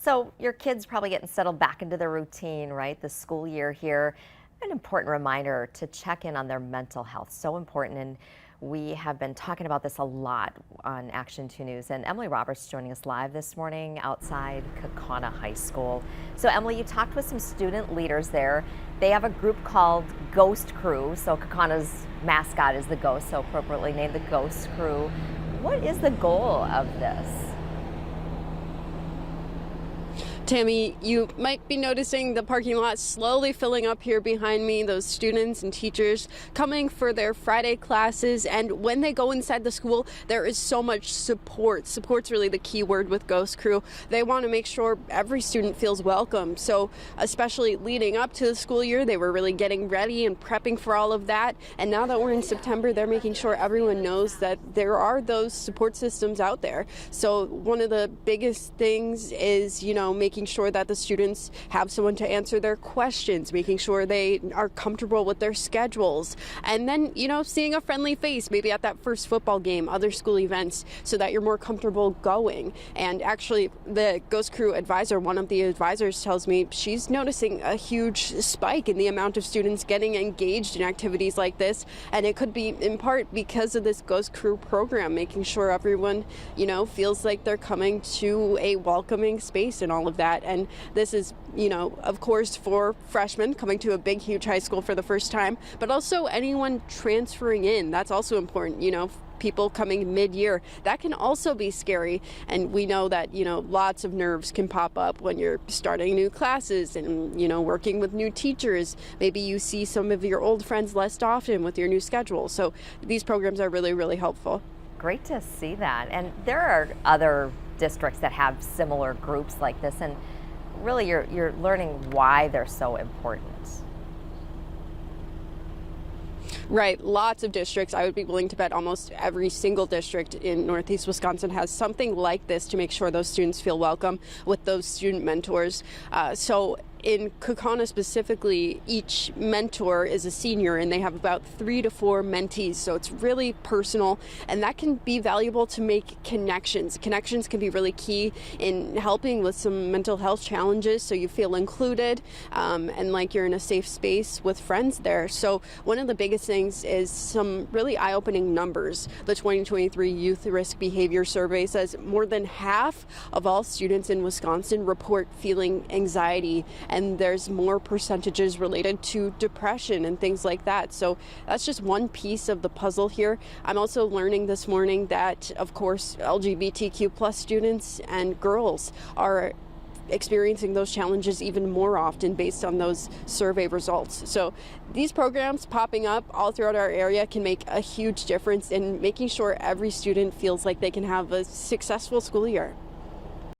So your kids probably getting settled back into their routine, right? The school year here. An important reminder to check in on their mental health. So important. And we have been talking about this a lot on Action 2 News. And Emily Roberts joining us live this morning outside Kaukauna High School. So Emily, you talked with some student leaders there. They have a group called Ghost Crew. So Kaukauna's mascot is the ghost, so appropriately named the Ghost Crew. What is the goal of this? Tammy, you might be noticing the parking lot slowly filling up here behind me, those students and teachers coming for their Friday classes. And when they go inside the school, there is so much support. Support's really the key word with Ghost Crew. They want to make sure every student feels welcome. So especially leading up to the school year, they were really getting ready and prepping for all of that. And now that we're in September, they're making sure everyone knows that there are those support systems out there. So one of the biggest things is, making sure that the students have someone to answer their questions, making sure they are comfortable with their schedules, and then, seeing a friendly face maybe at that first football game, other school events, so that you're more comfortable going. And actually, the Ghost Crew advisor, one of the advisors, tells me she's noticing a huge spike in the amount of students getting engaged in activities like this, and it could be in part because of this Ghost Crew program, making sure everyone, feels like they're coming to a welcoming space and all of that. And this is, of course, for freshmen coming to a big, huge high school for the first time, but also anyone transferring in. That's also important, people coming mid-year. That can also be scary. And we know that, lots of nerves can pop up when you're starting new classes and, working with new teachers. Maybe you see some of your old friends less often with your new schedule. So these programs are really, really helpful. Great to see that. And there are other districts that have similar groups like this, and really you're learning why they're so important. Right. Lots of districts. I would be willing to bet almost every single district in Northeast Wisconsin has something like this to make sure those students feel welcome with those student mentors. So in Kaukauna specifically, each mentor is a senior and they have about 3 to 4 mentees. So it's really personal, and that can be valuable to make connections. Connections can be really key in helping with some mental health challenges, so you feel included and like you're in a safe space with friends there. So one of the biggest things is some really eye-opening numbers. The 2023 Youth Risk Behavior Survey says more than half of all students in Wisconsin report feeling anxiety, and there's more percentages related to depression and things like that. So that's just one piece of the puzzle here. I'm also learning this morning that, of course, LGBTQ plus students and girls are experiencing those challenges even more often based on those survey results. So these programs popping up all throughout our area can make a huge difference in making sure every student feels like they can have a successful school year.